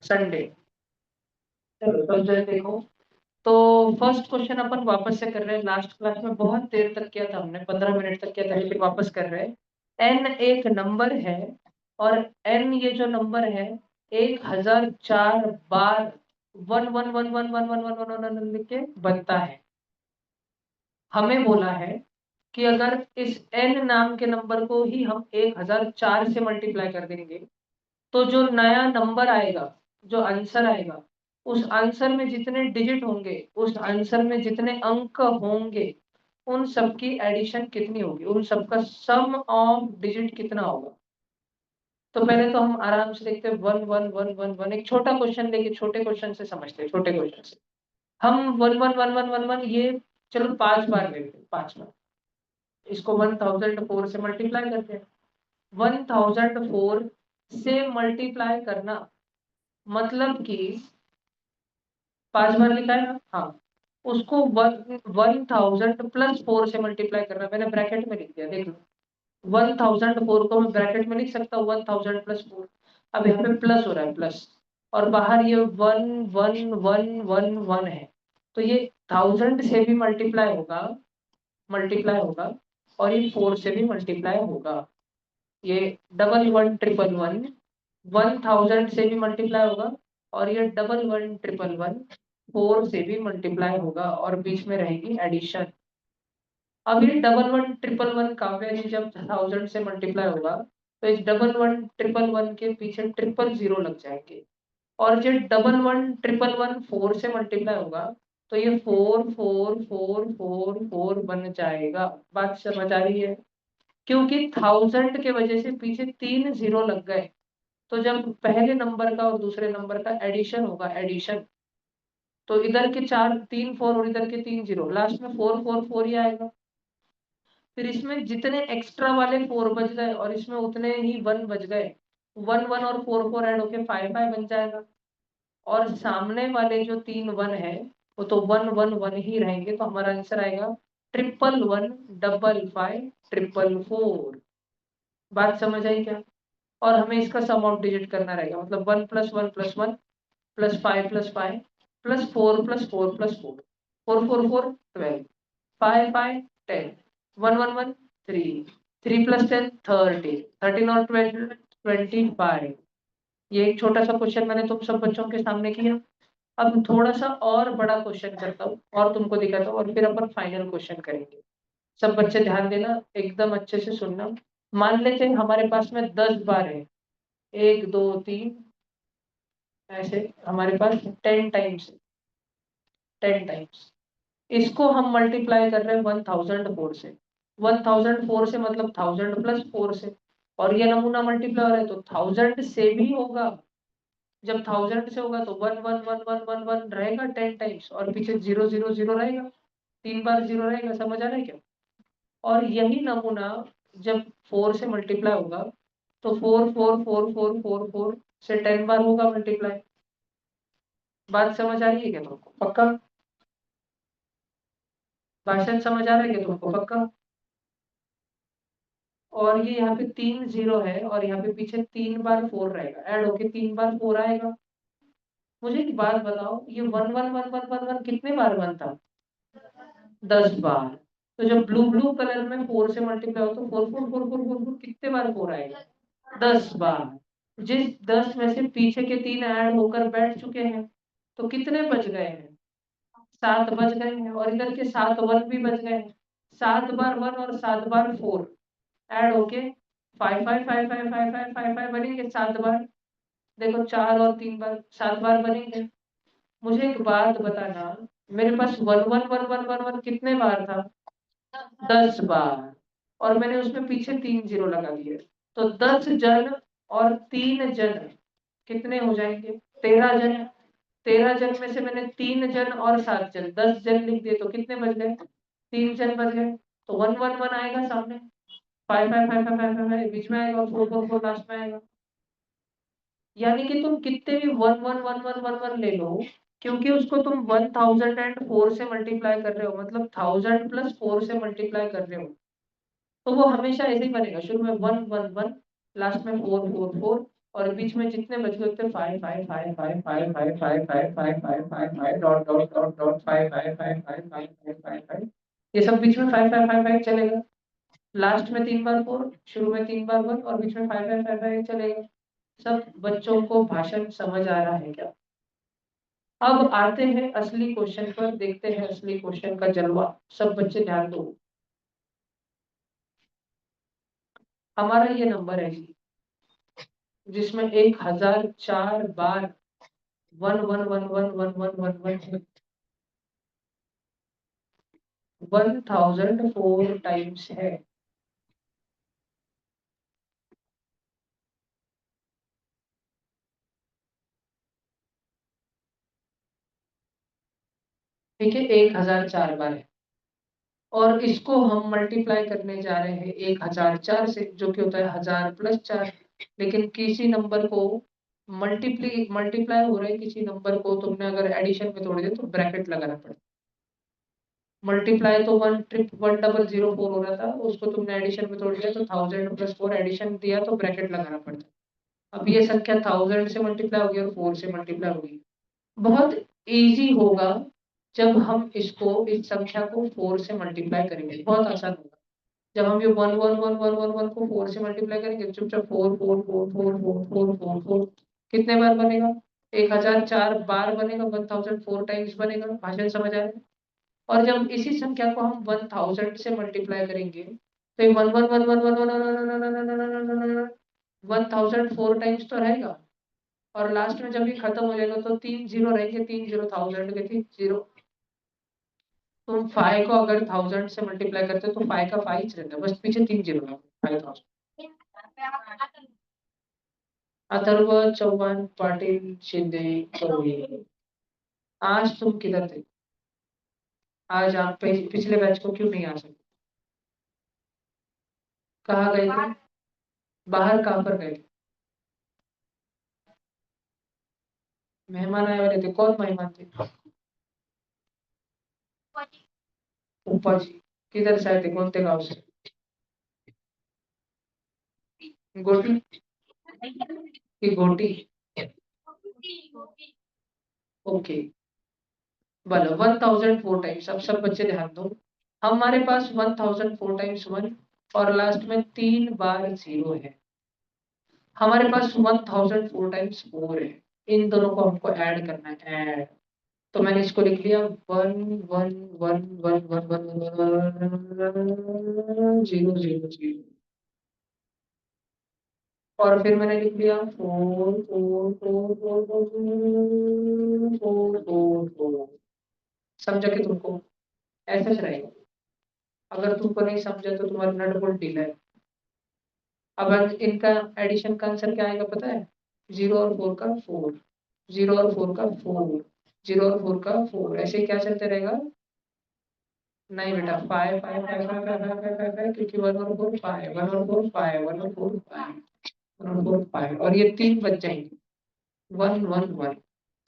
Sunday. चलो तो जो देखो, तो फर्स्ट क्वेश्चन अपन वापस से कर रहे हैं। लास्ट क्लास में बहुत देर तक किया था हमने, 15 मिनट तक किया था, लेकिन वापस कर रहे हैं। एन एक नंबर है और एन ये जो नंबर है 1004 बार one one one one one one one one one one लिख के बनता है। हमें बोला है कि अगर इस एन नाम के नंबर को ही हम 1004 से मल्टीप्लाई कर देंगे तो जो नया नंबर आएगा, जो आंसर आएगा, उस आंसर में जितने डिजिट होंगे, उस आंसर में जितने अंक होंगे, उन सबकी एडिशन कितनी होगी, उन सबका सम ऑफ डिजिट कितना होगा। तो पहले तो हम आराम से देखते हैं, one one one one one, एक छोटा क्वेश्चन लेके छोटे क्वेश्चन से समझते हैं। छोटे क्वेश्चन से हम one one one one one one ये चलो 5 बार लेते हैं, 5 बार। इसको 1004 से मल्टीप्लाई करते हैं। 1004 से मल्टीप्लाई करना मतलब कि 5 बार लिखा है ना, हाँ, उसको 1000 + 4 से मल्टीप्लाई करना। मैंने ब्रैकेट में लिख दिया, देख लो। 1004 को मैं ब्रैकेट में लिख सकता हूँ, 1000 + 4। अब यहाँ पे प्लस हो रहा है, प्लस, और बाहर ये one one one one one है, तो ये 1000 से भी मल्टीप्लाई होगा, मल्टीप्लाई होगा, और ये 4 से भी मल्टीप्लाई होगा। ये डबल वन ट्रिपल वन 1000 से भी मल्टीप्लाई होगा, और ये डबल वन ट्रिपल वन 4 से भी मल्टीप्लाई होगा, और बीच में रहेगी एडिशन। अब ये डबल वन ट्रिपल वन का वैल्यू जब 1000 से मल्टीप्लाई होगा, तो इस डबल वन ट्रिपल वन के पीछे ट्रिपल जीरो लग जाएंगे। और जब डबल वन ट्रिपल वन 4 से मल्टीप्लाई होगा, तो ये 444444 बन जाएगा। बात समझ आ रही है? क्योंकि 1000 के वजह से पीछे 3 जीरो लग गए, तो जब पहले नंबर का और दूसरे नंबर का एडिशन होगा, एडिशन, तो इधर के 4 3 4 और इधर के 3 जीरो, लास्ट में 444 ही आएगा। फिर इसमें जितने एक्स्ट्रा वाले 4 बच गए और इसमें उतने ही 1 बच गए, 1 1 और 4 4 ऐड होके 5 5 बन जाएगा। और सामने वाले जो 3 1 है वो तो 1 1 1 ही रहेंगे, तो हमारा आंसर आएगा 111 555 444। बात समझ आई क्या? और हमें इसका सम ऑफ डिजिट करना रहेगा, मतलब 1 + 1 + 1 + 5 + 5 + 4 + 4 + 4, 4 4 4 12, 5 5 10, 1 1 1 3, 3 + 10 30, 13 और 12 25। ये एक छोटा सा क्वेश्चन मैंने तुम सब बच्चों के सामने किया। अब थोड़ा सा और बड़ा क्वेश्चन करता हूँ और तुमको दिखाता हूँ, और फिर अपन फाइनल क्वेश्चन करेंगे। सब बच्चे ध्यान देना, एकदम अच्छे से सुनना। मान लेते हैं हमारे पास में 10 बार है, 1 2 3, ऐसे हमारे पास 10 टाइम्स, 10 टाइम्स। इसको हम मल्टीप्लाई कर रहे हैं 1004 से। 1004 से मतलब 1000 + 4 से, और ये नमूना मल्टीप्लाई हो रहा है तो 1000 से भी होगा। जब 1000 से होगा तो 1 1 1 1 1 1 रहेगा 10 टाइम्स, और पीछे 0 0 0 रहेगा, 3 बार 0 रहेगा। समझ आ रहा है क्या? और यही नमूना जब 4 से मल्टीप्लाई होगा तो 4 4 4 4 4 4 से 10 बार होगा मल्टीप्लाई। बात समझ आ रही है क्या तुमको? पक्का? भाषण समझ आ रहा है क्या तुमको? पक्का? और ये यहाँ पे 3 जीरो है, और यहाँ पे पीछे 3 बार 4 रहेगा, ऐड होके 3 बार 4 आएगा। मुझे एक बात बताओ, ये 1 1 1 1 1 1 कितने बार बनता? 10 बार। तो जब ब्लू ब्लू कलर में 4 से मल्टीप्लाई हो तो 4 4 4 4 4 4 कितने बार 4 आएगा? 10 बार। जिस 10 में से पीछे के 3 ऐड होकर बैठ चुके हैं, तो कितने बच गए हैं? 7 बच गए हैं, और इधर के 7 1 भी बच गए हैं। 7 बार 1 और 7 बार 4 ऐड होके 5 5 5 5 5 5 5 5 बनेंगे 7 बार। देखो 4 और 3 बार 7 बार बनेंगे। मुझे एक बात बताना, मेरे पास 1 1 1 1 1 1 कितने बार था? 10 बार। और मैंने उसमें पीछे 3 जीरो लगा दिए, तो 10 जन और 3 जन कितने हो जाएंगे? 13 जन। 13 जन में से मैंने 3 जन और 7 जन, 10 जन लिख दिए, तो कितने बच गए? 3 जन बच गए। तो 1 1 1 आएगा सामने, 5 5 5 5 5 5 बीच में आएगा, और 4 4 4 लास्ट में आएगा। यानी कि तुम कितने भी 1 1 1 1 1 1 ले लो, क्योंकि उसको तुम 1004 से मल्टीप्लाई कर रहे हो, मतलब 1000 + 4 से मल्टीप्लाई कर रहे हो, तो वो हमेशा ऐसे ही बनेगा। शुरू में 1 1 1, लास्ट में 4 4 4, और बीच में जितने बचे होते 5 डॉट डॉट डॉट डॉट 5 ये सब बीच में 5 चलेगा। लास्ट में 3 बार 4, शुरू में 3 बार 1 और बीच में 5 चलेगा। सब बच्चों को भाषण समझ आ रहा है क्या? अब आते हैं असली क्वेश्चन पर, देखते हैं असली क्वेश्चन का जलवा। सब बच्चे ध्यान दो। हमारा ये नंबर है जी, जिसमें 1004 बार 1 1004 टाइम्स है। ठीक है, 1004 बार है और इसको हम मल्टीप्लाई करने जा रहे हैं 1004 से, जो कि होता है 1000 + 4। लेकिन किसी नंबर को मल्टीप्लाई हो रहा है, किसी नंबर को तुमने अगर एडिशन में तोड़ दिया तो ब्रैकेट लगाना पड़ता। मल्टीप्लाई तो 1004 हो रहा था, उसको तुमने एडिशन में तोड़ दिया तो 1000 + 4 एडिशन दिया तो ब्रैकेट लगाना पड़ता। अब ये संख्या 1000 से मल्टीप्लाई होगी और 4 से मल्टीप्लाई होगी। बहुत इजी होगा जब हम इसको, इस संख्या को 4 से मल्टीप्लाई करेंगे, बहुत आसान होगा। जब हम ये 1 को 4 से मल्टीप्लाई करेंगे, चुपचाप 4 कितने बार बनेगा? 1004 बार बनेगा, 1004 टाइम्स बनेगा। भाषण समझ आ रहा है? और जब इसी संख्या को हम 1000 से मल्टीप्लाई करेंगे तो ये 1004 टाइम्स तो रहेगा। और लास्ट में जब ये खत्म हो जाएगा तो 3 जीरो रहेंगे, 3 जीरो 1000 के 3 जीरो। तुम 5 को अगर 1000 से मल्टीप्लाई करते हो तो 5 का 5 रहता है, बस पीछे 3 जीरो है। 5000। अथर्व, चौहान, पाटिल, शिंदे, कौरी। आज तुम किधर थे? आज आप पिछले बैच को क्यों नहीं आ सकते? कहाँ गए थे? बाहर कहाँ पर गए थे? मेहमान आए वाले थे। कौन मेहमान थे? ऊपा जी। किधर से आए थे? कौन थे गाँव से? गोटी की गोटी। ओके। बोलो 1004 टाइम्स। अब सब बच्चे ध्यान दो। हमारे पास 1004 टाइम्स 1 और लास्ट में 3 बार 0 है। हमारे पास 1004 टाइम्स 4 है। इन दोनों को हमको ऐड करना है, ऐड। तो मैंने इसको लिख लिया 1 1 1 1 1 1 0 0 0। और फिर मैंने लिख लिया 4 4 4 4 4 4 4। समझा कि तुमको? ऐसा रहेगा। अगर तुमको नहीं समझा तो तुम्हारा नट बोल्ट ढीला है। अब इनका एडिशन का आंसर क्या आएगा पता है? 0 और 4 का 4, 0 और 4 का 4, 0 और 4 का 4, ऐसे क्या चलते रहेगा? नहीं बेटा, 5 5 5 5 5 5 5 क्योंकि 1 और 4 5, 1 और 4 5, 1 और 4 5, 1 और 4 5 और ये 3 बच जाएंगे। 1 1 1।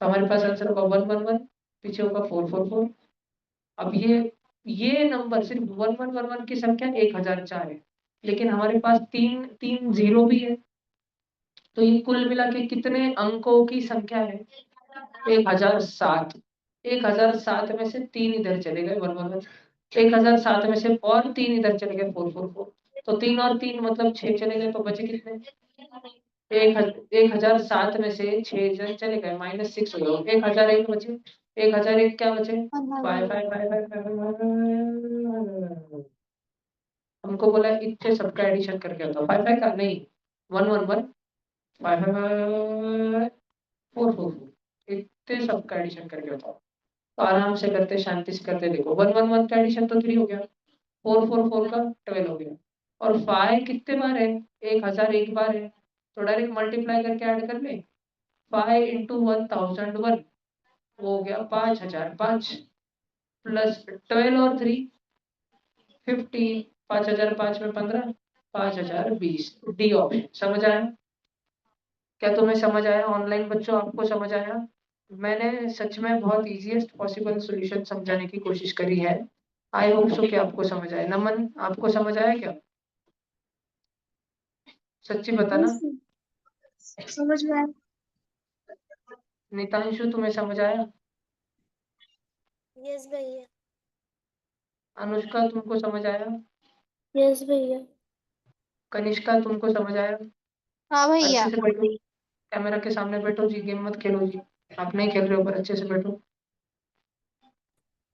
तो हमारे पास आंसर होगा 1 1 1, पीछे होगा 4 4 4। अब ये नंबर सिर्फ 1 1 1 1 की संख्या 1004 है, लेकिन हमारे पास तीन तीन जीरो भी है। तो ये कुल मिला के कितने अंकों की संख्या है? 1007। 1007 में से 3 इधर चले गए 1 1 1। 1007 में से और 3 इधर चले गए 4 4 4। तो 3 और 3 मतलब 6 चले गए, तो बचे कितने? 1007 में से 6 इधर चले गए, -6 हो गए। 1001 बचे। 1001 क्या बचे? 5 हमको बोला इतने सबका एडिशन करके बताओ। 5 का नहीं, 1 1 1 5 4 4 इतने सबका एडिशन करके बताओ। तो आराम से करते, शांति से करते। देखो 1 1 1 का एडिशन तो 3 हो गया, 4 4 4 का 12 हो गया, और 5 कितने बार है? 1001 बार है। तो डायरेक्ट मल्टीप्लाई करके ऐड कर ले। 5 × 1001 वो हो गया 5005 प्लस 12 और 3 15। 5005 में 15, 5020। D option. समझ आया? क्या तुम्हें समझ आया? ऑनलाइन बच्चों आपको समझ आया? मैंने सच में बहुत इजीएस्ट पॉसिबल सॉल्यूशन समझाने की कोशिश करी है। आई होप सो कि आपको समझ आया। नमन, आपको समझ आया क्या? सच्ची बताना। समझ में आया। नितांशु तुम्हें समझ आया? यस भैया। अनुष्का तुमको समझ आया? यस भैया। कनिष्का तुमको समझ आया? हाँ भैया। अच्छे से बैठो, कैमरा के सामने बैठो जी, गेम मत खेलो जी। आप नहीं खेल रहे हो पर अच्छे से बैठो।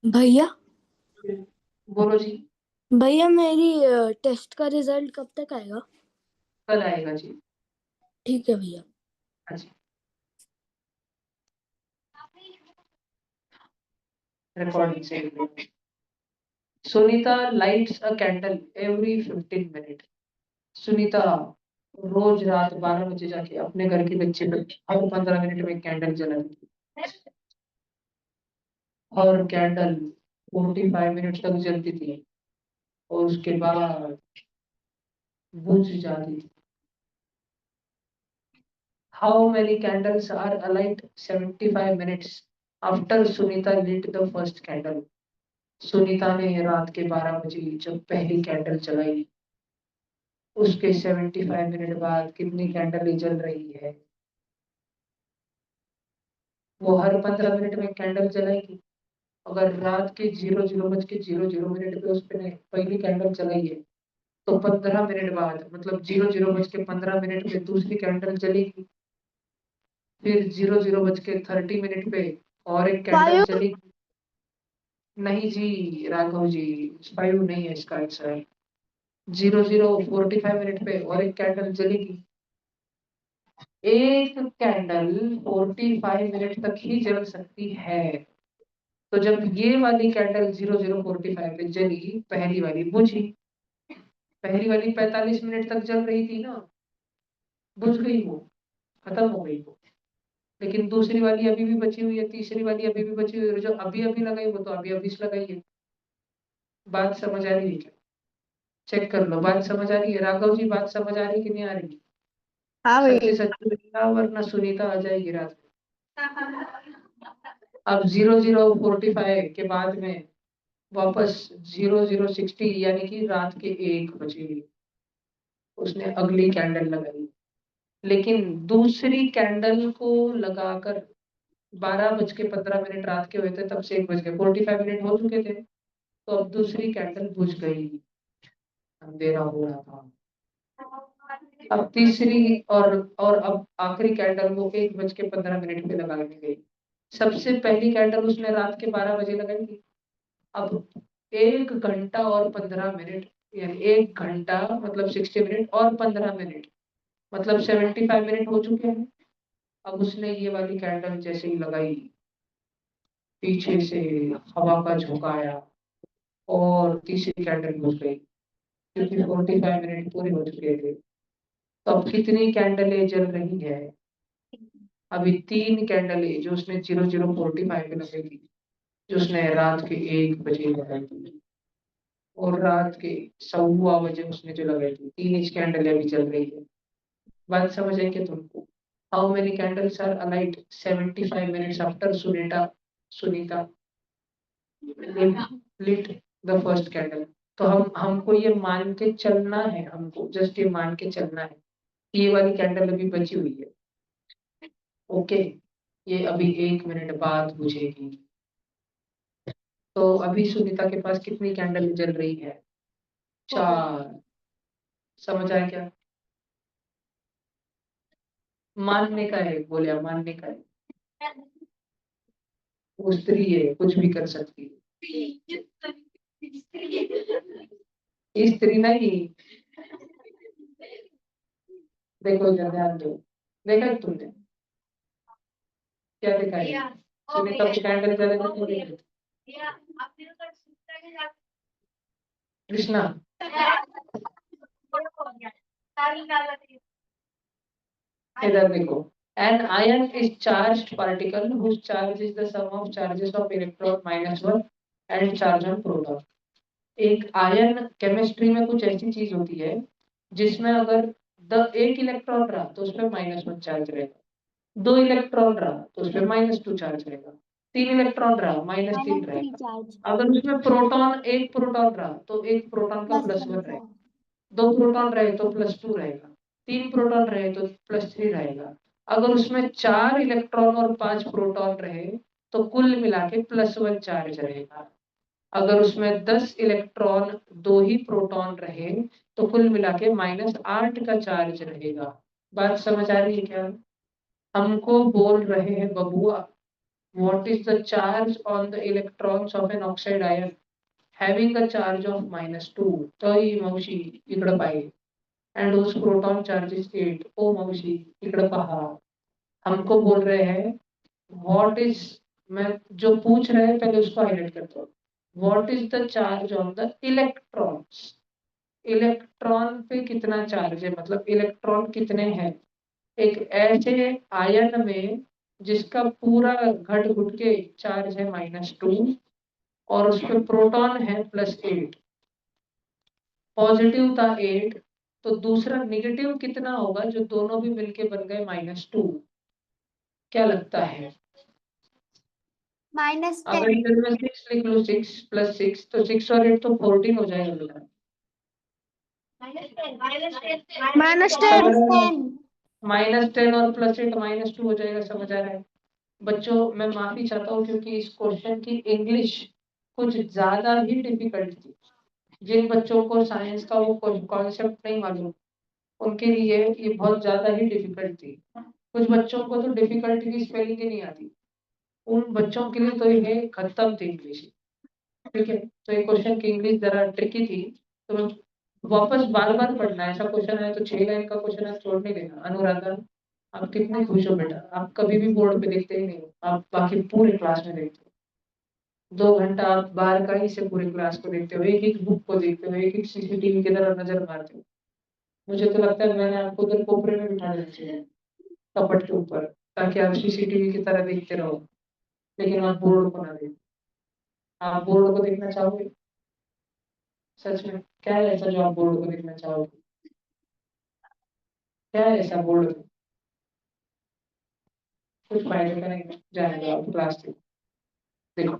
भैया। बोलो जी। भैया मेरी टेस्ट का रिजल्ट कब तक आएगा? कल आएगा जी। ठीक है भैया। अच्छा, रिकॉर्डिंग से Sunita lights a candle every 15 minute. Sunita रोज रात 12 बजे जाके अपने घर की बच्चे पे हर 15 मिनट में कैंडल जलाती थी, और कैंडल 45 मिनट तक जलती थी और उसके बाद बुझ जाती थी। How many candles are alight 75 minutes after Sunita lit the first candle. Sunita ने रात के 12 बजे जब पहली कैंडल जलाई, उसके 75 मिनट बाद कितनी कैंडलें जल रही है? वो हर 15 मिनट में कैंडल जलाएगी। अगर रात के 00:00 पे उसने पहली कैंडल जलाई है, तो 15 मिनट बाद मतलब 00:15 पे दूसरी कैंडल जलेगी। फिर 00:30 पे और एक कैंडल जलेगी। नहीं जी राघव जी, 5 नहीं है इसका आंसर। 00:45 पे और एक कैंडल जलेगी। एक कैंडल 45 मिनट तक ही जल सकती है। तो जब ये वाली कैंडल 00:45 पे जली, पहली वाली बुझी। पहली वाली 45 मिनट तक जल रही थी ना, बुझ गई वो, खत्म हो गई वो। लेकिन दूसरी वाली अभी भी बची हुई है, तीसरी वाली अभी भी बची हुई है, जो अभी अभी लगाई वो तो अभी अभी से लगाई है। बात समझ आ रही है क्या? चेक कर लो, बात समझ आ रही है? राघव जी बात समझ आ रही है कि नहीं आ रही? हाँ सच्ची भैया। सच्ची बताओ वरना सुनीता आ जाएगी रात में। अब 00:45 के बाद में वापस 00:60 यानी कि रात के 1 बजे उसने अगली कैंडल लगाई। लेकिन दूसरी कैंडल को लगाकर 12:15 रात के हुए थे, तब से 1 बज गए, 45 मिनट हो चुके थे। तो अब दूसरी कैंडल बुझ गई, अंधेरा हो रहा था। अब तीसरी और अब आखिरी कैंडल वो 1:15 पे लगाई गई। सबसे पहली कैंडल उसने रात के 12 बजे लगाई थी। अब 1 घंटा और 15 मिनट, यानी 1 घंटा मतलब 60 मिनट और 15 मिनट मतलब 75 मिनट हो चुके हैं। अब उसने ये वाली कैंडल जैसे ही लगाई, पीछे से हवा का झोंका और तीसरी कैंडल बुझ गई, क्योंकि 45 मिनट पूरे हो चुके थे। तो अब कितनी कैंडलें जल रही है? अभी 3 कैंडलें जो उसने 00:45 पे लगाई थी, जो उसने रात के 1 बजे लगाई थी, और रात के 1:15 बजे उसने जो लगाई थी, 3 कैंडलें अभी चल रही है। बात समझ आई क्या तुमको? How many candles are alight 75 minutes after Sunita lit the first candle. तो हमको ये मान के चलना है, हमको जस्ट ये मान के चलना है, ये वाली कैंडल अभी बची हुई है। ओके, ये अभी 1 मिनट बाद बुझेगी। तो अभी सुनीता के पास कितनी कैंडल जल रही है? 4। समझ आया क्या? मानने का है, बोलिया मानने का है। वो स्त्री है, कुछ भी कर सकती है। स्त्री नहीं। देखो इधर ध्यान दो, देखा तुमने क्या देखा है? सुनीता की कैंडल जले तो तुम देख कृष्णा। इधर देखो, an ion is charged particle whose charge is the sum of charges of electron -1 and charge on proton। एक आयन केमिस्ट्री में कुछ ऐसी चीज होती है जिसमें अगर एक इलेक्ट्रॉन रहा तो उसमें -1 चार्ज रहेगा, 2 इलेक्ट्रॉन रहा तो उसमें -2 चार्ज रहेगा, 3 इलेक्ट्रॉन रहा -3 रहेगा। अगर उसमें एक प्रोटॉन रहा तो एक प्रोटॉन का +1 रहेगा, 2 प्रोटॉन रहे तो +2 रहेगा। 3 प्रोटॉन रहे तो +3 रहेगा। अगर उसमें 4 इलेक्ट्रॉन और 5 प्रोटॉन रहे तो कुल मिला के +1 चार्ज रहेगा। अगर उसमें 10 इलेक्ट्रॉन 2 ही प्रोटॉन रहे तो कुल मिला के -8 का चार्ज रहेगा। बात समझ आ रही है क्या? हमको बोल रहे हैं बबुआ, what is the charge on the electrons of an oxide ion having a charge of -2? तो ही मावशी इकडं पाहिजे and whose proton charge is 8. ओ मावशी इकडं पहा, हमको बोल रहे हैं what is, मैं जो पूछ रहे हैं पहले उसको हाईलाइट करता हूँ। what is the charge on the electrons? Electron पे कितना चार्ज है, मतलब इलेक्ट्रॉन कितने हैं एक ऐसे आयन में जिसका पूरा घट घुट के चार्ज है -2 और उसमें प्रोटॉन है +8, पॉजिटिव था 8, तो दूसरा नेगेटिव कितना होगा जो दोनों भी मिलके बन गए -2? क्या लगता है? अगर -10 इधर में 6 लिख लो, 6 + 6 तो 6 और 8 तो 14 हो जाएगा बेटा। -10 -10 और +8 -2 हो जाएगा, समझ आ रहा है? बच्चों मैं माफी चाहता हूँ क्योंकि इस क्वेश्चन की इंग्लिश कुछ ज्यादा ही डिफिकल्ट थी। जिन बच्चों को साइंस का वो कॉन्सेप्ट नहीं मालूम उनके लिए ये बहुत ज्यादा ही डिफिकल्ट थी। कुछ बच्चों को तो डिफिकल्ट की स्पेलिंग ही नहीं आती, उन बच्चों के लिए तो ये खत्म थी इंग्लिश। ठीक है, तो ये क्वेश्चन की इंग्लिश जरा ट्रिकी थी, तो वापस बार बार पढ़ना। ऐसा क्वेश्चन है तो 6 लाइन का क्वेश्चन है, छोड़ नहीं देना। अनुराधा आप कितने खुश हो बेटा, आप कभी भी बोर्ड पे देखते ही नहीं हो, आप बाकी पूरे क्लास में देखते हो। 2 घंटा आप बाहर का ही से पूरे क्लास को देखते हो, एक एक बुक को देखते हो, एक एक सीसीटीवी की तरफ नजर मारते हो। मुझे तो लगता है मैंने आपको उधर कोपरे में बिठा देना चाहिए, कपट के ऊपर, ताकि आप सीसीटीवी की तरह देखते रहो, लेकिन आप बोर्ड को ना देखो। आप बोर्ड को देखना चाहोगे? सच में क्या है ऐसा जो आप बोर्ड को देखना चाहोगे? क्या है ऐसा बोर्ड में? कुछ फायदे का नहीं, जाने दो आप क्लास से। देखो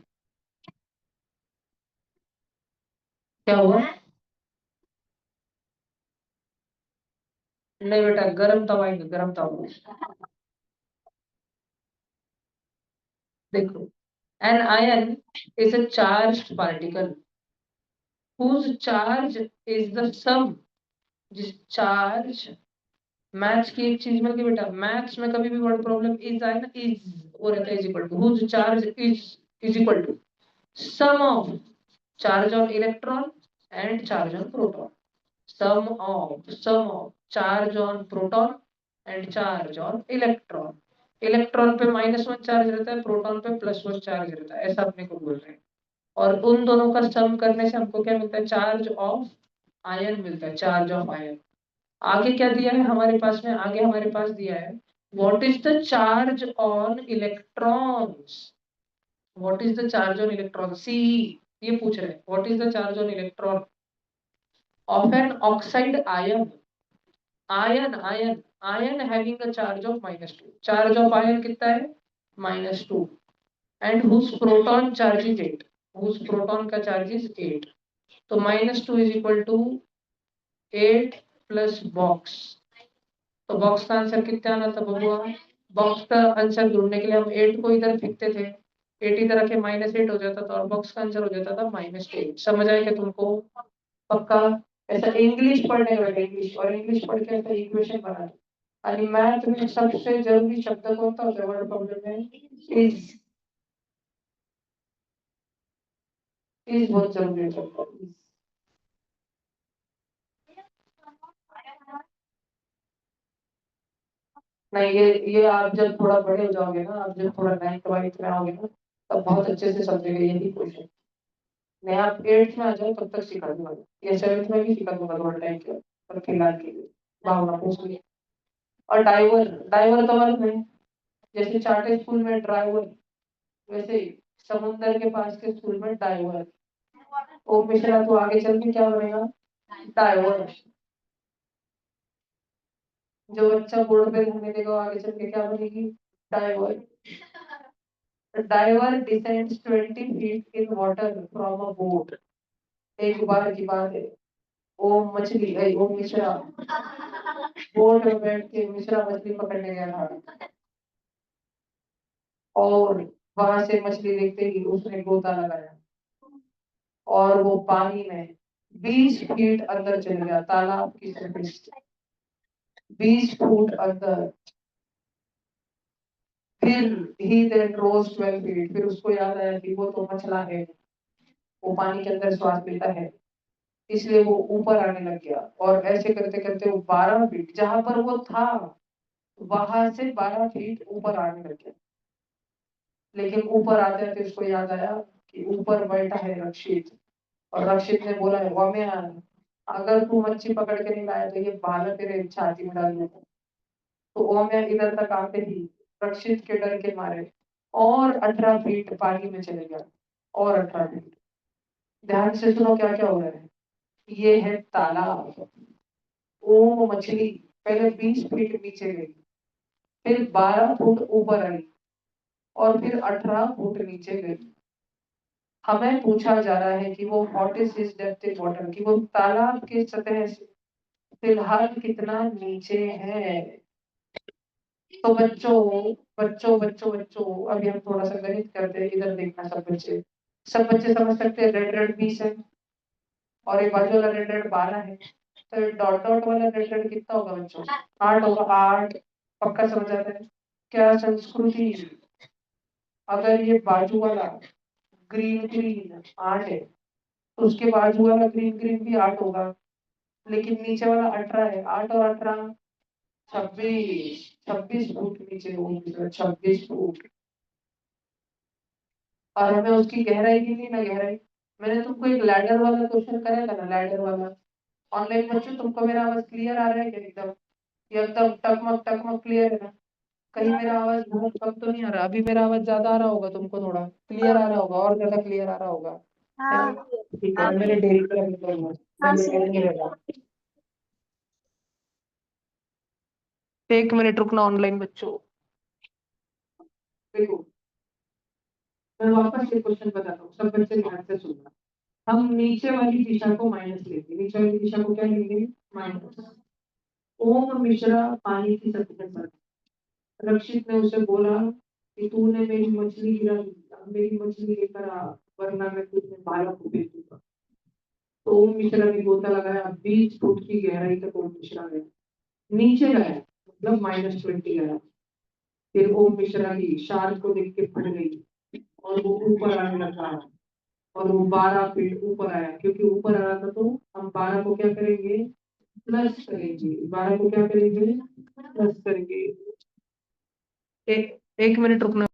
क्या हुआ। नहीं बेटा, गर्म तवा ही, गर्म तवा। देखो, an ion is a charged particle whose charge is the sum, जिस चार्ज, मैथ्स की एक चीज में कि बेटा मैथ्स में कभी भी वर्ड प्रॉब्लम इज आए ना, इज वो रहता है is equal to, whose charge is equal to sum of charge on electron and charge on proton, sum of charge on proton and charge on electron। Electron पे -1 charge रहता है, proton पे +1 charge रहता है, ऐसा अपने को बोल रहे हैं। और उन दोनों का सम करने से हमको क्या मिलता है? चार्ज ऑफ आयन मिलता है, चार्ज ऑफ आयन। आगे क्या दिया है हमारे पास में? आगे हमारे पास दिया है what is the charge on electrons, what is the charge on electron, see, ये पूछ रहे हैं what is the charge on electron of an oxide ion, ion having a charge of -2, charge of ion कितना है? -2, and whose proton charge is 8, whose proton का charge is 8। तो -2 is equal to 8 plus box, तो box का answer कितना आना था बबुआ? बॉक्स का आंसर ढूंढने के लिए हम 8 को इधर फेंकते थे, 8 इधर रखे -8 हो जाता था और बॉक्स का आंसर हो जाता था -8। समझ आएगा तुमको? पक्का? ऐसा इंग्लिश पढ़ने का, इंग्लिश और इंग्लिश पढ़ के ऐसा इक्वेशन बना। आणि मैथ में सबसे जरूरी शब्द कौन सा होता है वर्ड प्रॉब्लम में? इज बहुत जरूरी शब्द है। नहीं, ये आप जब थोड़ा बड़े हो जाओगे ना, आप जब थोड़ा 9th वाइथ में आओगे ना, तब बहुत अच्छे से समझेंगे यही क्वेश्चन। मैं आप 8th में आ जाओ तब तक सिखा दूंगा, या 7th में भी सिखा दूंगा थोड़ा टाइम के, पर फिलहाल के लिए भावना पूछ लिया। और डाइवर, डाइवर तो मतलब नहीं, जैसे चार्टर स्कूल में ड्राइवर, वैसे ही समुंदर के पास के स्कूल में डाइवर। ओ मिश्रा तो आगे चल के क्या बनेगा? डाइवर। जो बच्चा बोर्ड पे ध्यान नहीं देगा आगे चल के क्या बनेगी? Diver. Diver descends 20 feet in water from a boat। एक बार की बात है, ओम मछली ओम मिश्रा बोट में बैठ के मिश्रा मछली पकड़ने गया था और वहां से मछली देखते ही उसने गोता लगाया और वो पानी में 20 फीट अंदर चल गया, तालाब की सरफेस 20 फुट अंदर। फिर ही देन रोज 12 फीट, फिर उसको याद आया कि वो तो मछला है, वो पानी के अंदर श्वास लेता है, इसलिए वो ऊपर आने लग गया और ऐसे करते करते वो 12 फीट जहां पर वो था वहां से 12 फीट ऊपर आने लग गया। लेकिन ऊपर आते आते उसको याद आया कि ऊपर बैठा है रक्षित, और रक्षित ने बोला है वाम्या, अगर तू मच्छी पकड़ के नहीं लाया तो ये भाला तेरे छाती में डाल दूंगा। तो वाम्या इधर तक आते ही रक्षित के डर के मारे और 18 फीट पानी में चले गया, और 18 फीट। ध्यान से सुनो क्या क्या हो रहा है। ये है तालाब। वो मछली पहले 20 फीट नीचे गई, फिर 12 फुट ऊपर आई और फिर 18 फुट नीचे गई। हमें पूछा जा रहा है कि वो what is his depth in water, कि वो तालाब के सतह से फिलहाल कितना नीचे है। तो बच्चों बच्चों बच्चों बच्चों अभी हम थोड़ा सा गणित करते हैं, इधर देखना सब बच्चे समझ सकते हैं रेड रेड 20 है और एक बाजू वाला रेड रेड 12 है, तो डॉट डॉट वाला रेड रेड कितना होगा बच्चों? 8 होगा, 8। पक्का समझ आता है क्या संस्कृति? अगर ये बाजू वाला ग्रीन ग्रीन 8 है तो उसके बाजू वाला ग्रीन ग्रीन भी 8 होगा, लेकिन नीचे वाला 18 है। 8 और 18 26, 26 फुट नीचे होगी, 26 फुट। और हमें उसकी गहराई भी नहीं ना, गहराई मैंने तुमको एक लैडर वाला क्वेश्चन कराया था ना, लैडर वाला। ऑनलाइन बच्चों तुमको मेरा आवाज क्लियर आ रहा है क्या? एकदम ये एकदम टकमक टकमक क्लियर है ना? कहीं मेरा आवाज बहुत कम तो नहीं आ रहा? अभी मेरा आवाज ज्यादा आ रहा होगा, तुमको थोड़ा क्लियर आ रहा होगा, और ज्यादा क्लियर आ रहा होगा, है ना? हाँ ठीक है, हाँ मैं मेरे डेली पे अभी करूंगा, मैं हाँ ये सर। नहीं रहता। एक मिनट रुकना ऑनलाइन बच्चों। देखो मैं वापस से क्वेश्चन बताता हूँ, सब बच्चे ध्यान से सुनना। हम नीचे वाली दिशा को माइनस लेंगे, नीचे वाली दिशा को क्या लेंगे? माइनस। ओम मिश्रा पानी की सतह पर। रक्षित ने उसे बोला कि तूने मेरी मछली गिरा दी, अब मेरी मछली लेकर आ, वरना मैं तुझे भाला को भेज दूंगा। तो ओम मिश्रा ने गोता लगाया, 20 फुट की गहराई तक ओम मिश्रा गया, नीचे गया, मतलब -20 गया। फिर ओम मिश्रा की शार्क को देख के फट गई और वो ऊपर आने लगा, और वो 12 फीट ऊपर आया। क्योंकि ऊपर आ रहा था तो हम 12 को क्या करेंगे? प्लस करेंगे। 12 को क्या करेंगे? प्लस करेंगे। एक मिनट रुकना।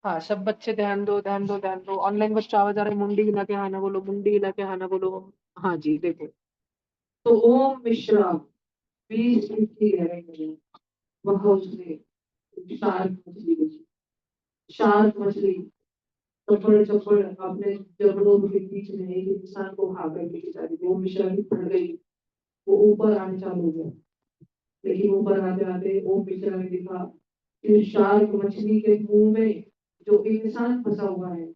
हाँ सब बच्चे ध्यान दो, ध्यान दो, ध्यान दो। ऑनलाइन बच्चा आवाज आ रहा है, मुंडी हिला के हाँ ना बोलो, मुंडी हिला के हाँ ना बोलो। हाँ जी देखो। तो ओम मिश्रा 20 फीट की गहराई में वह उसने शार्क मछली देखी। शार्क मछली चप्पड़ चप्पड़ अपने जबड़ों के बीच में एक इंसान को खा करके बेचारी वो मिश्रा की फट गई। वो ऊपर आने चालू हो गया, लेकिन ऊपर आते आते वो मिश्रा ने देखा कि शार्क मछली के मुंह में जो इंसान फंसा हुआ है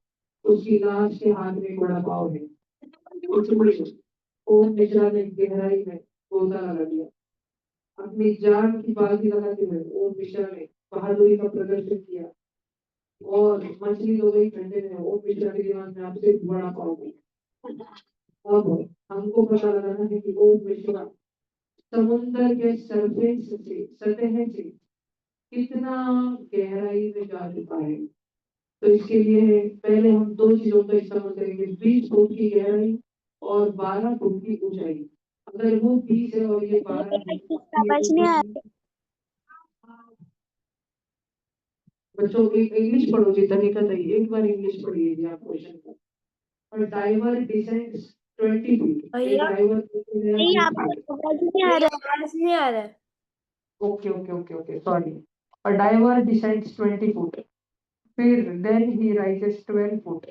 उसकी लाश के हाथ में बड़ा पाव है। इसलिए ओम मिश्रा ने गहराई में गोता लगा दिया। अपनी जान की बाजी लगाते हुए ओम मिश्रा ने बहादुरी का प्रदर्शन किया और मछली तो गई ठंडे में। ओम मिश्रा के दिमाग में आपसे बड़ा पाव गया। अब हमको पता लगाना है कि ओम मिश्रा समुद्र के सरफेस से सतह से कितना गहराई में जा चुका है। तो इसके लिए पहले हम दो चीजों का इस्तेमाल करेंगे, 20 फुट की गहराई और 12 फुट की ऊंचाई। अगर वो 20 है और ये 12 है तो ये समझ नहीं ऊपर आ की। बच्चों एक इंग्लिश पढ़ो जी, तनिका सही एक बार इंग्लिश पढ़िए जी आप क्वेश्चन का। और डाइवर डिसेंड्स 20 फीट। भैया आवाज नहीं आ रहा है। Okay sorry. A diver descends 20 foot, फिर देन ही राइजेस 12 फुट,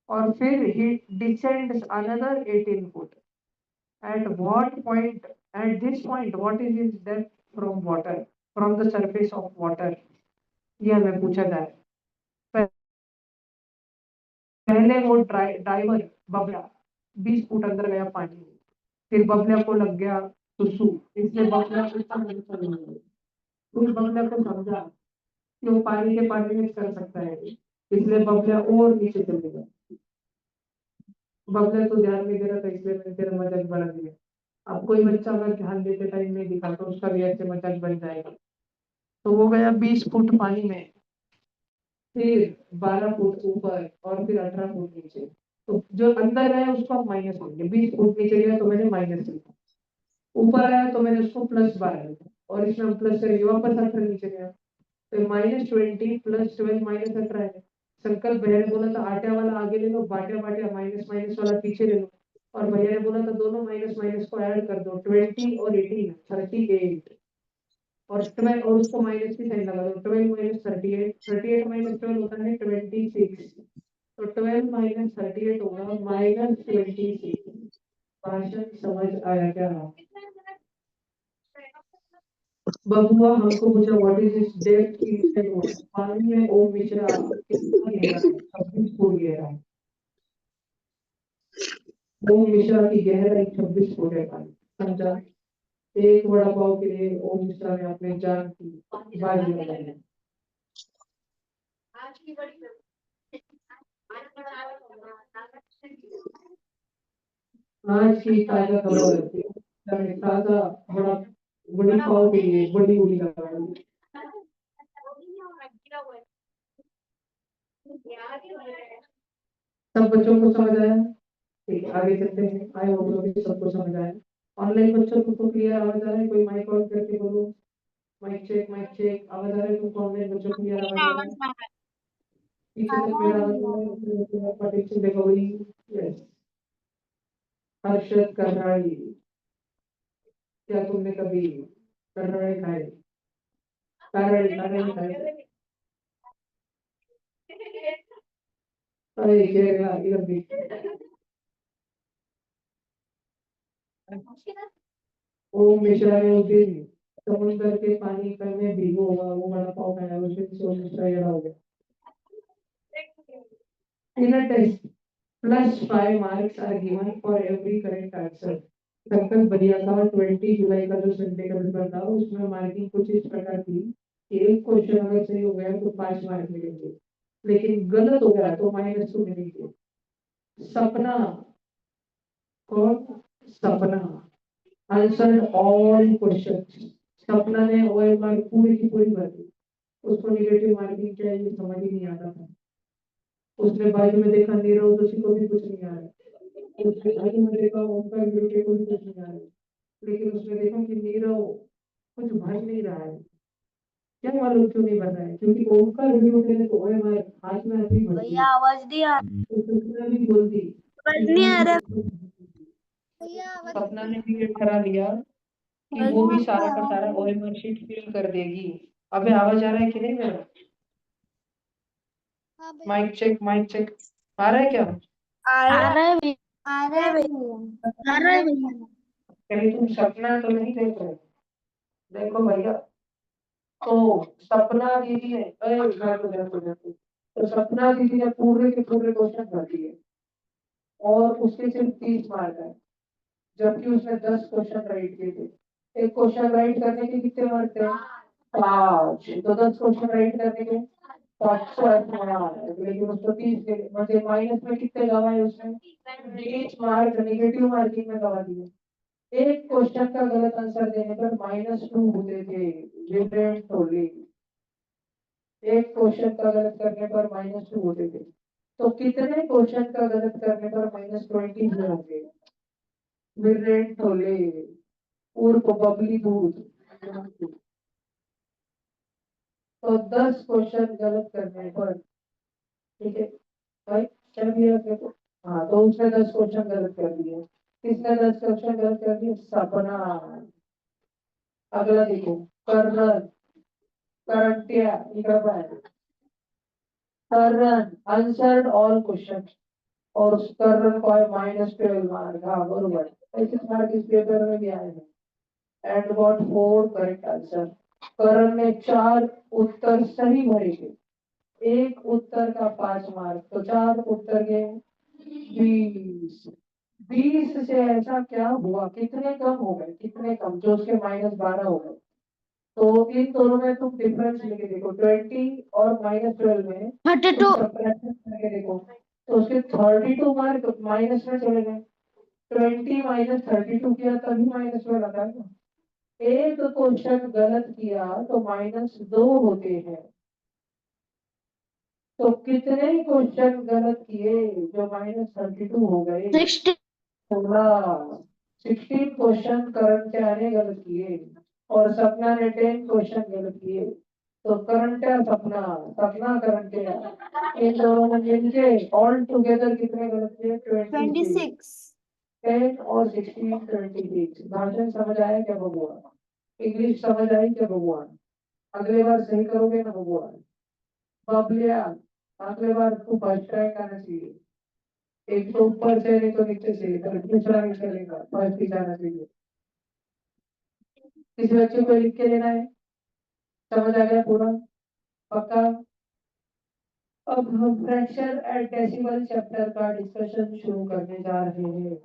और फिर he descends another 18 foot. At what point, at this point, what is his depth from water, from the surface of water? ये हमें पूछा जाए। पहले वो driver Babla 20 foot अंदर गया पानी में, फिर बबले को लग गया सुसु, इसलिए बबला उस बबले को समझा कि वो पानी के पानी में कर सकता है, इसलिए बबला और नीचे चले गया। बबले तो ध्यान नहीं दे रहा था, इसलिए मैंने तेरा मजाक बना दिया। अब कोई बच्चा अगर ध्यान देते टाइम नहीं दिखा तो उसका भी ऐसे मजाक बन जाएगा। तो वो गया 20 फुट पानी में, फिर 12 फुट ऊपर, और फिर 18 फुट नीचे। तो जो अंदर है उसको आप माइनस लेंगे। 20 फुट नीचे गया तो मैंने माइनस लिखा, ऊपर आया तो मैंने उसको प्लस 12 लिखा, और इसमें हम प्लस करेंगे, वापस 18 नीचे गया तो -20 + 12 -18 है। संकल्प भैया ने बोला था आटे वाला आगे ले लो, बाटे बाटे माइनस माइनस वाला पीछे ले लो, और भैया ने बोला था दोनों माइनस माइनस को ऐड कर दो, 20 और 18 38, और 12 और उसको माइनस की साइन लगा दो, 12 - 38, 38 - 12 होता है 26, तो 12 - 38 होगा -26। भाषण समझ आया क्या? बबुआ हमको पूछा what is is depth in water, पानी में ओम मिश्रा कितना गहरा है? 26 फुट गहरा है। ओम मिश्रा की गहराई 26 फुट है पानी, समझा? एक वड़ा पाव के लिए ओम मिश्रा ने अपने जान की बाजी लगाई। आज की ताजा खबर ताजा बड़ा बड़ी पाव के लिए बड़ी उड़ी लगाई। सब बच्चों को समझ आया? ठीक है, आगे चलते हैं। आए होगा भी सबको समझ आया। ऑनलाइन बच्चों को तो क्लियर आवाज आ रहा है? कोई माइक ऑन करके बोलो, माइक चेक, आवाज आ रहा है तुमको? ऑनलाइन बच्चों को क्लियर आवाज आ रहा है? पीछे तक मेरा आवाज आ रहा है? पार्टिशन देखो भाई। यस, हर्षद कर्राड़ी, क्या तुमने कभी कर्राड़ी खाए? कर्राड़ी खाए? अरे केरला इधर भी। ओम मिश्रा ने उस दिन समुद्र के पानी में भिगो होगा वो बड़ा पाव खाया, उस दिन से ओम मिश्रा ये हो गया। In a test, +5 marks are given for every correct answer. संकल्प बढ़िया था। 20 जुलाई का जो संडे का पेपर था उसमें मार्किंग कुछ इस प्रकार थी कि एक क्वेश्चन अगर सही हो गया तो 5 मार्क मिलेंगे, लेकिन गलत हो गया तो -2 मिलेंगे। सपना, कौन? सपना आंसर्ड ऑल क्वेश्चंस। सपना ने OMR पूरी की पूरी भर दी। उसको नेगेटिव मार्किंग क्या है ये समझ ही नहीं आता था। उसने बाजू में देखा नीरव जोशी को भी कुछ नहीं आ रहा, उसने बाजू में देखा ओमकार विरोधी को भी कुछ नहीं आ रहा, लेकिन उसने देखा कि नीरव कुछ भर नहीं रहा है। क्या मालूम क्यों नहीं बन रहा है? क्योंकि ओमकार विरोधी ने तो OMR हाथ में अभी भर दी। भैया आवाज नहीं आ तो सपना भी बोल दी, आवाज नहीं आ रहा। सपना ने भी ये ठहरा लिया कि वो भी सारा का सारा OMR शीट फिल कर देगी। अबे आवाज आ रहा है कि नहीं मेरा? माइक चेक आ रहा है क्या? आ रहा है भैया, आ रहा है भैया, आ रहा है भैया। कहीं तुम सपना तो नहीं देख रहे? देखो भैया, तो सपना दीदी ने तो सपना दीदी ने पूरे के पूरे क्वेश्चन भर दिए, और उसके सिर्फ 30 मार्क है, जबकि उसने 10 क्वेश्चन राइट किए थे। एक क्वेश्चन राइट करने के कितने मार्क थे? 5। तो 10 क्वेश्चन राइट करने के 500 मार्क, लेकिन उसको 30 के मतलब माइनस में कितने गवाए उसने? 20 मार्क नेगेटिव मार्किंग में गवा दिए। एक क्वेश्चन का गलत आंसर देने पर -2 होते थे। विब्रेंट टोली, एक क्वेश्चन का गलत करने पर -2 होते थे, तो कितने क्वेश्चन का गलत करने पर -20 होंगे? विब्रेंट टोली उर्फ बबली दूध। तो 10 क्वेश्चन गलत करने पर, ठीक है भाई, क्या दिया देखो, हाँ, तो उसने 10 क्वेश्चन गलत कर दिए। किसने 10 क्वेश्चन गलत कर दिए? सपना। अगला देखो। कर्नल, करंटिया, इकडे पाय। कर्नल आंसर्ड ऑल क्वेश्चन, और उस कर्नल को है -12 मार्क। हाँ बरोबर, 35 मार्क इस पेपर में भी आए हैं। And got 4 correct answer. Karan ने 4 उत्तर सही भरे थे। एक उत्तर का 5 मार्क, तो 4 उत्तर के 20। 20 से ऐसा क्या हुआ, कितने कम हो गए, कितने कम, जो उसके -12 हो गए। तो इन दोनों में तुम डिफरेंस लेके देखो, 20 और -12 में तुम 32। सब्ट्रैक्शन करके देखो, तो उसके 32 मार्क माइनस में चले गए। 20 - 32 किया तभी -12 आता है ना। एक क्वेश्चन गलत किया तो -2 होते हैं। तो कितने क्वेश्चन गलत किए जो -32 हो गए? 60। 16। 16 क्वेश्चन करंट ने गलत किए, और सपना ने 10 क्वेश्चन गलत किए। तो करंट सपना, सपना करंट, इन दोनों ने मिलके ऑल टुगेदर कितने गलत किए? 26। 26। 10 और 16, 26। भाषण समझ आया क्या भगवान? इंग्लिश समझ आई क्या भगवान? अगले बार सही करोगे ना भगवान? बबलिया, अगले बार तू फर्स्ट रैंक आना चाहिए। एक तो ऊपर से नहीं तो नीचे से, तो दूसरा नहीं चलेगा, फर्स्ट ही जाना चाहिए। किसी बच्चे को लिख के लेना है। समझ आ गया पूरा? पक्का? अब हम फ्रैक्शन एंड डेसिमल चैप्टर का डिस्कशन शुरू करने जा रहे हैं।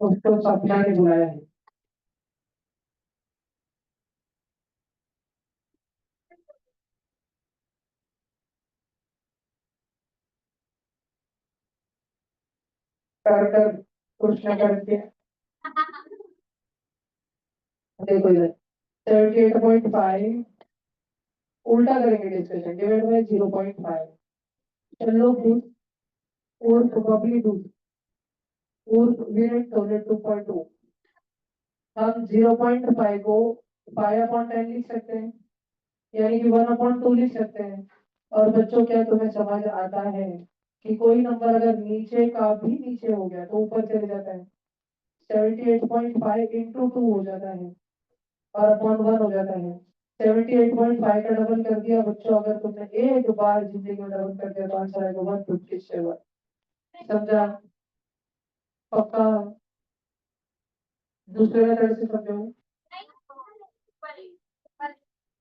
उसको सपना ने बुलाया है। कर कर कुछ न करके देखो इधर, 78.5 उल्टा करेंगे डिस्कशन, डिवाइड बाय 0.5। चलो दूध और प्रोबेबली दूध और वीरेट टोलेट 2.2। हम 0.5 को 5/10 लिख सकते हैं, यानी कि 1/2 लिख सकते हैं। और बच्चों, क्या तुम्हें समझ आता है कि कोई नंबर अगर नीचे का भी नीचे हो गया तो ऊपर चले जाता है? 78.5 इंटू 2 हो जाता है, और अपॉन 1 हो जाता है। 78.5 का डबल कर दिया बच्चों, अगर तुमने एक बार जिंदगी में डबल कर दिया तो आंसर आएगा 157। समझा? पक्का? दूसरे मेथड से समझो।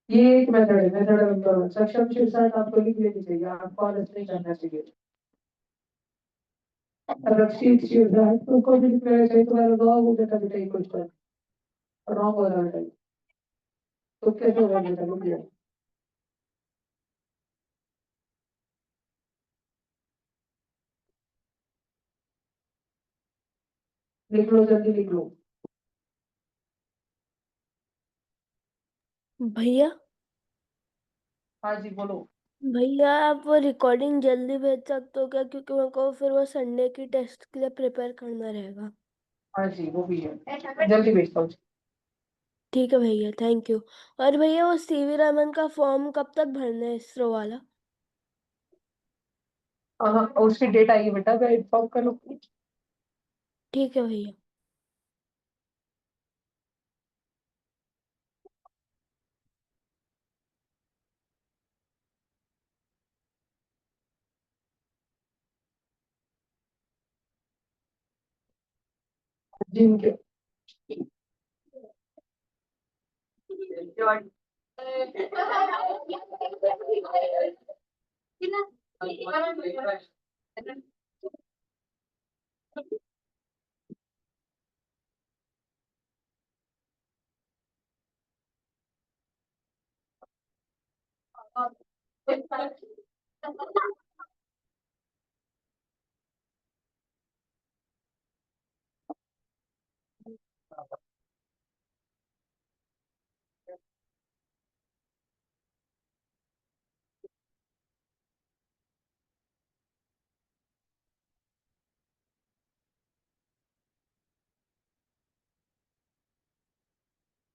ये एक मेथड है, मेथड नंबर 1। सक्षम शीर्षक आपको लिख लेनी चाहिए, आपको आलस नहीं करना चाहिए। रक्षित शीर्षक तुमको भी लिख लेना चाहिए, तुम्हारा रॉन्ग हो बेटा, बेटा ये क्वेश्चन रॉन्ग हो रहा है। तो कैसे होगा बेटा, लिख लिया? लिख लो, जल्दी लिख लो। भैया, हाँ जी बोलो। भैया आप वो रिकॉर्डिंग जल्दी भेज सकते हो क्या, क्योंकि मेरे को फिर वो संडे की टेस्ट के लिए प्रिपेयर करना रहेगा। हाँ जी वो भी है, जल्दी भेजता हूँ। ठीक है भैया, थैंक यू। और भैया वो सीवी रमन का फॉर्म कब तक भरना है, इसरो वाला? हाँ, उसकी डेट आई है बेटा, मैं इन्फॉर्म करूँ? ठीक है भैया। जिनके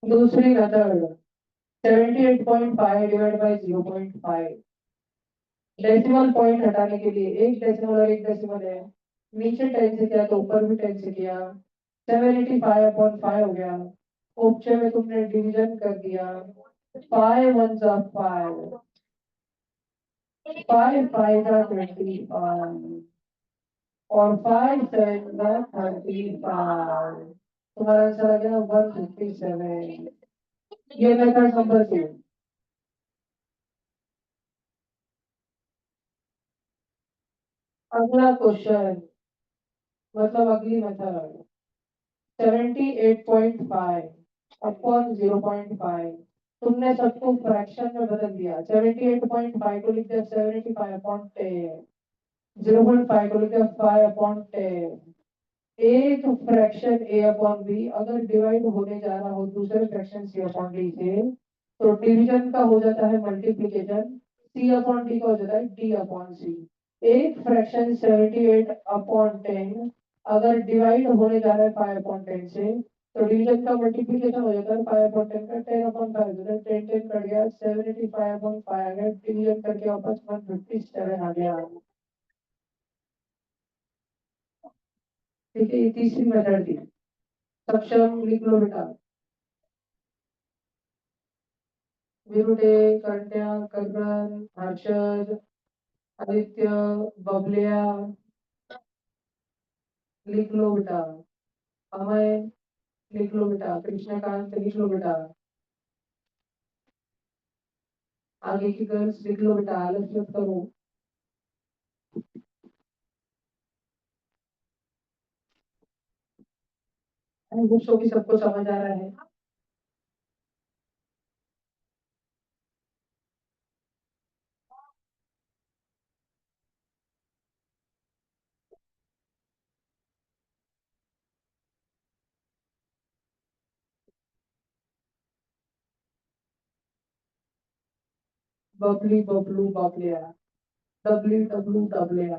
दूसरी method 78.5 divide by 0.5। Decimal point हटाने के लिए एक डेसिमल और एक डेसिमल है, नीचे 10 से किया तो ऊपर भी 10 से किया, 785/5 हो गया। ऑप्शन में तुमने डिवीजन कर दिया, 5 1 जा 5, 5 5 जा 25 और 5 7 जा 35। तुम्हारा आंसर आ गया 157। ये मेथड नंबर 2। अगला क्वेश्चन, मतलब अगली मेथड 78.5 अपॉन 0.5। तुमने सबको फ्रैक्शन में बदल दिया, 78.5 को लिख दिया 75/10, 0.5 को लिख दिया 5/10। एक फ्रैक्शन ए अपॉन बी अगर डिवाइड होने जा रहा हो दूसरे फ्रैक्शन सी अपॉन डी से, तो डिवीजन का हो जाता है मल्टीप्लीकेशन, सी अपॉन डी का हो जाता है डी अपॉन सी। एक फ्रैक्शन 78/10 अगर डिवाइड होने जा रहा है 5/10 से, तो डिवीजन का मल्टीप्लीकेशन हो जाता है 5/10 का 10/5 हो जाता है, 10 10 कट गया, 75/5 आ गया, डिवीजन करके वापस 157 आ गया। ठीक है, ये तीसरी मेथड थी। सक्षम लिख लो बेटा। विरुटे, कन्या, करण, हर्षद, आदित्य, बबलिया, लिख लो बेटा। अमय, लिख लो बेटा। कृष्णकांत, लिख लो बेटा। आगे की गर्ल्स लिख लो बेटा, आलस मत करो। बुक्सों की सबको समझ आ रहा है? बबली, बबलू, बबलिया, डब्ल्यू डब्ल्यू डबलिया,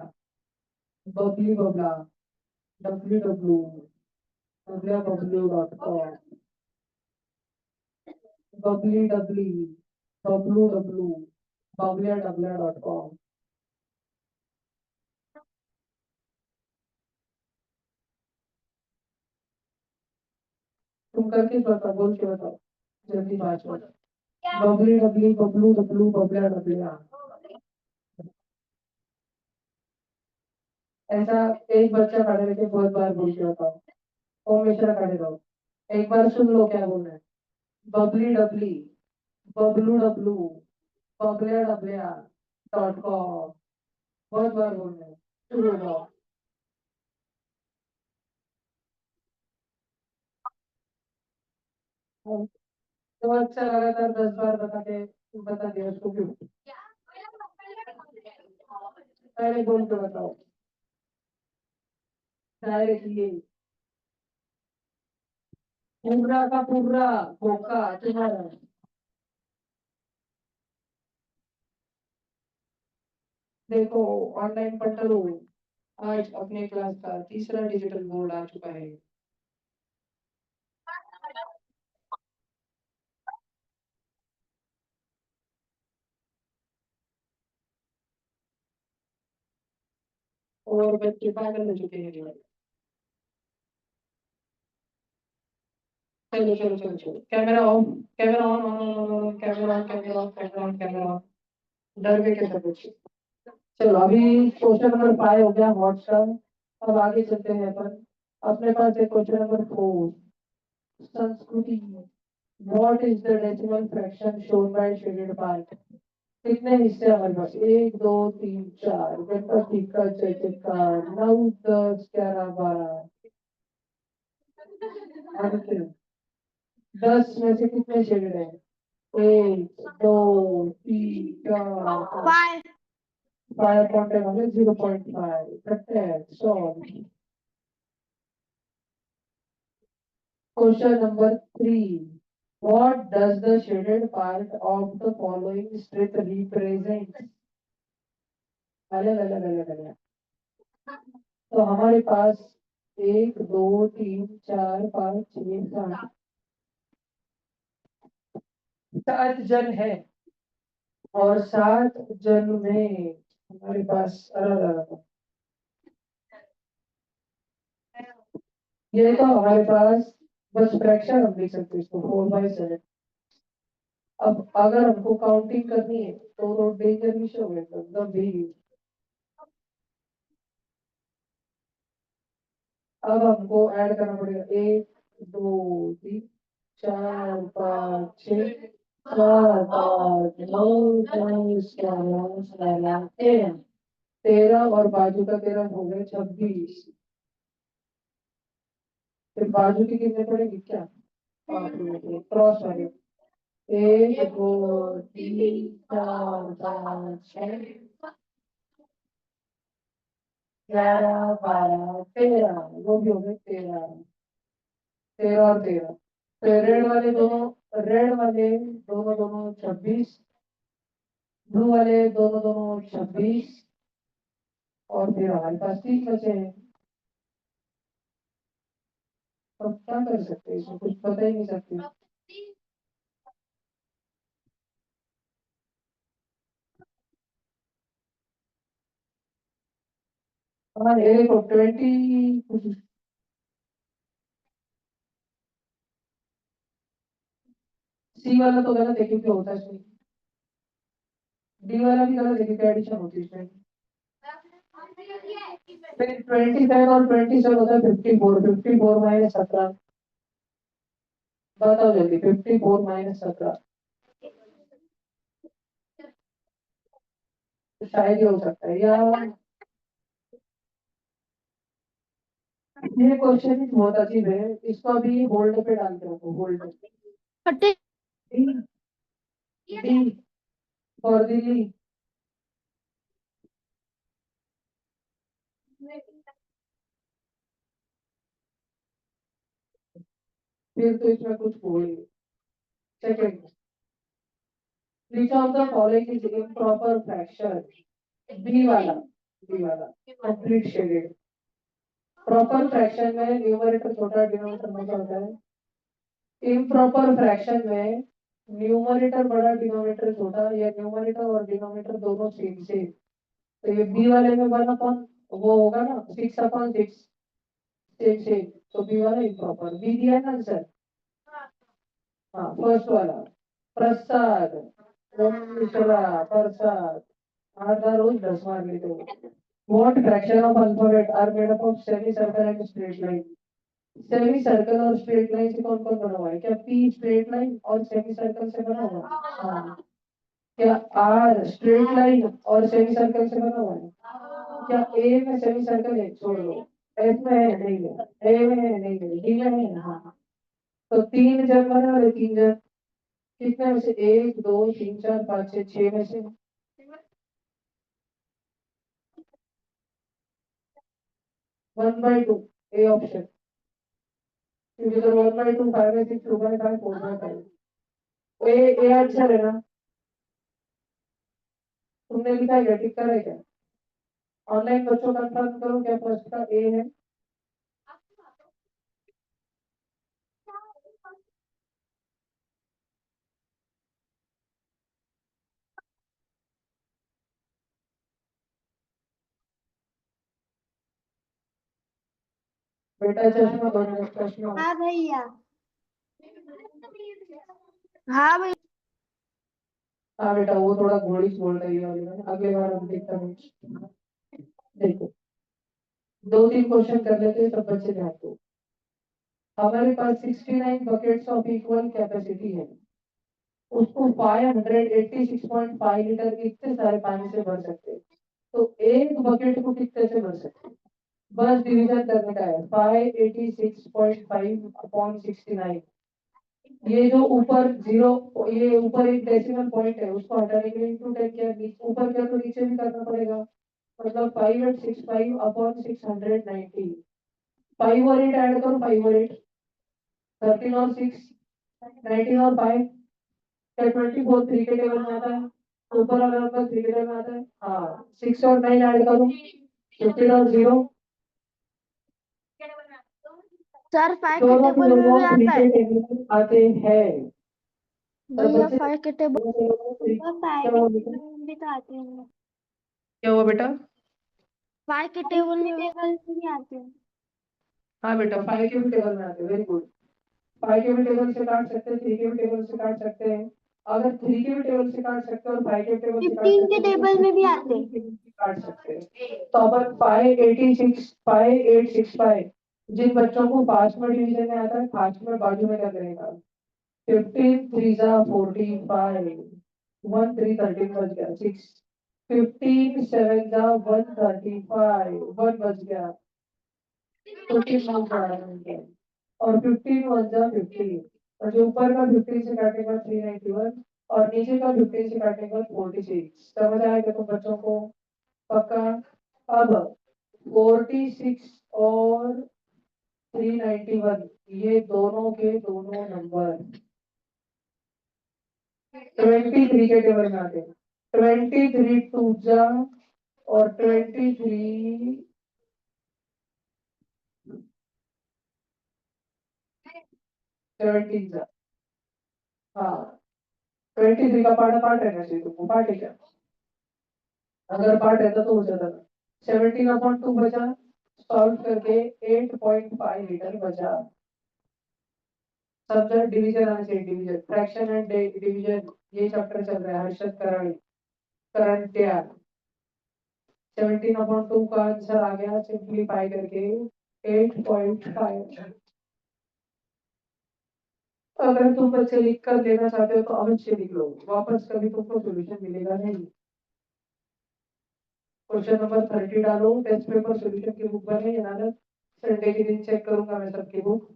Babli, Babla, W W, Babliya Bablu dot com, Babli डबली, डब्ल्यू डब्ल्यू, बबलिया डबलिया डॉट कॉम। तुम करके बताओ, बोल के बताओ जल्दी, 5 मिनट। बबली डबली, बबलू डब्लू, बबलिया डबलिया। ऐसा एक बच्चा खड़े रखे बहुत बार बोल के बताओ, और हमेशा खड़े रहो। एक बार सुन लो क्या बोल रहे हैं। बबली डबली, बबलू डब्लू, बबलिया डबलिया डॉट कॉम। बहुत बार बोल रहे हैं, शुरू हो जाओ। तो अच्छा लगातार 10 बार बता दिया उसको क्यों? पहले बोल के बताओ डायरेक्टली। पूरा का पूरा धोखा तुम्हारा। देखो, ऑनलाइन पढ़ लो। आज अपने क्लास का तीसरा डिजिटल बोर्ड आ चुका है। और बच्चे पागल हो चुके हैं। चलो चलो चलो चलो, camera on, camera on on on on, camera on, camera on, camera on, camera on. डर के कैसे बच्चे। चलो अभी क्वेश्चन नंबर 5 हो गया हॉट सम। अब आगे चलते हैं अपन। अपने पास एक क्वेश्चन नंबर 4, संस्कृति। What is the decimal fraction shown by shaded part? कितने हिस्से हमारे पास? 1 2 3 4, गणपति का जय जयकार, 9 10 11 12। आदित्य, 10 में से कितने शेडेड है? 1 2 3 4 5 5/10 0.5 प्रत्येक 100। Question number 3. What does the shaded part of the following strip represent? अलग अलग अलग अलग। तो हमारे पास 1 2 3 4 5 6 7 7 जन है और 7 जन में हमारे पास ये तो हमारे पास बस फ्रैक्शन हम लिख सकते हैं इसको 4/7। अब अगर हमको काउंटिंग करनी है तो डेंजर विषय हो गया एकदम भी। अब हमको ऐड करना पड़ेगा 1 2 3 4 5 6 7 8 9 10 11 12 13। 13 और बाजू का 13 हो गए 26। फिर बाजू की कितने पड़ेगी क्या? क्रॉस वाले 1 2 3 4 5 6 11 12 13। वो भी हो गए 13। 13 और 13। तो रेड वाले दोनों दोनों 26। ब्लू वाले दोनों दोनों 26। और फिर हमारे पास 30 बचे हैं। अब क्या कर सकते हैं इसमें कुछ बता ही नहीं सकते। हाँ ये देखो 20 कुछ सी वाला तो गलत है क्योंकि होता है इसमें। डी वाला भी गलत है क्योंकि एडिशन होती है इसमें। फिर 27 और 27 होता है 54। 54 माइनस 17। बताओ जल्दी 54 माइनस 17। तो शायद ये हो सकता है या ये क्वेश्चन बहुत अजीब है। इसको अभी होल्ड पे डाल के रखो hold. D D for Delhi. फिर तो इसमें कुछ बोलेंगे। Second which of the following is improper fraction? B वाला कंप्लीट शेडेड। प्रॉपर फ्रैक्शन में न्यूमरेटर छोटा डिनोमिनेटर बड़ा होता है। इम्प्रॉपर फ्रैक्शन में न्यूमरेटर बड़ा डिनोमिनेटर छोटा या न्यूमरेटर और डिनोमिनेटर दोनों सेम सेम। तो ये बी वाले में 1/, वो होगा ना 6/6 सेम सेम। तो बी वाला इम्प्रॉपर। बी दिया ना आंसर। हाँ फर्स्ट वाला प्रसाद मिश्रा प्रसाद। आधा रोज 10 मार लेते हो। What fraction of alphabet are made up of semicircle and straight line? Semi circle और स्ट्रेट लाइन से कौन कौन बना हुआ है? क्या पी स्ट्रेट लाइन और सेमी सर्कल से बना हुआ है? हाँ। क्या आर स्ट्रेट लाइन और सेमी सर्कल से बना हुआ है? क्या ए में सेमी सर्कल है? छोड़ दो। एफ में है नहीं है। ए में है नहीं है। डी में है हाँ। तो 3 जन बने वाले 3 जन कितने में से 1 2 3 4 5 6 6 में से 1/2 ए ऑप्शन। क्योंकि तो 1/2 5/6 2/5 4/5 ए आंसर है ना। तुमने लिखा है टिक कर है क्या? ऑनलाइन बच्चों कंफर्म करो क्या फर्स्ट का ए है। बेटा चश्मा बन चश्मा। हाँ भैया। हाँ भैया। हाँ बेटा वो थोड़ा घोड़ी बोल रही है वाली ना। अगले बार हम देखता हूँ। देखो 2-3 क्वेश्चन कर लेते हैं सब बच्चे ध्यान दो। हमारे पास 69 बकेट्स ऑफ इक्वल कैपेसिटी है। उसको 586.5 लीटर इतने सारे पानी से भर सकते हैं। तो एक बकेट को कितने से भर सकते हैं? बस डिवीजन करने का है 586.5 अपॉन 69। ये जो ऊपर जीरो ये ऊपर एक डेसिमल पॉइंट है उसको हटाने के लिए इंटू 10 किया। ऊपर क्या तो नीचे भी करना पड़ेगा। मतलब 585 अपॉन 690। 5 और 8 ऐड करो 5 और 8 13 और 6 19 और 5 क्या 24 3 के टेबल में आता है। ऊपर वाला नंबर 3 के टेबल में आता है। हाँ 6 और 9 ऐड करो 15 और 0। सर 5 के दोनों के टेबल में भी दोनों 3 आता के है। टेबल में आते हैं। भैया फाइव के टेबल क्या हुआ बेटा? भी तो आते हैं। क्या हुआ बेटा? फाइव के टेबल में भी आते हैं। हाँ बेटा, 5 के भी टेबल में आते हैं, वेरी गुड। 5 के भी टेबल से काट सकते हैं, 3 के भी टेबल से काट सकते हैं। अगर 3 के भी टेबल से काट सकते हैं और 5 के टेबल से काट 15 सकते के हैं तो टेबल में भी 16 आते हैं। के भी काट सकते हैं। तो अपन 5865 जिन बच्चों को फास्ट में डिवीजन में आता है, फास्ट में बाजू में क्या करेगा? 15 3 जा 45, 1 3 13 बच गया, 6 15 7 जा 135, 1 बच गया, 15 और 15 1 जा 15, और जो ऊपर का 15 से काटेगा 391 और नीचे का 15 से काटेगा 46। समझ आएगा तुम बच्चों को? पक्का? अब 46 और 391 ये दोनों के दोनों नंबर 23 के टेबल में आते हैं। 23 टू जा और 23 17 जा। हाँ, 23 का पार्ट रहना चाहिए तुमको, पार्ट है क्या? अगर पार्ट रहता तो हो जाता था। 17/2 बचा, सॉल्व करके 8.5 लीटर बचा। सब्जेक्ट डिवीजन आना चाहिए, डिवीजन फ्रैक्शन एंड डिवीजन, ये चैप्टर चल रहा है हर्षद कराड़ी करंट यार। 17/2 का आंसर आ गया सिंप्लीफाई करके 8.5। अगर तुम बच्चे लिख कर लेना चाहते हो तो अवश्य लिख लो, वापस कभी तुमको सोल्यूशन मिलेगा नहीं। क्वेश्चन नंबर 30 डालो, टेस्ट पेपर सोल्यूशन की बुक बने अनादत, संडे के दिन चेक करूंगा मैं सबकी बुक।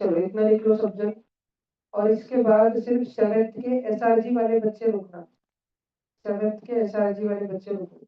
चलो इतना लिख लो सब्जेक्ट, और इसके बाद सिर्फ सेवेंथ के एसआरजी वाले बच्चे रुकना, सेवेंथ के एसआरजी वाले बच्चे रुकना।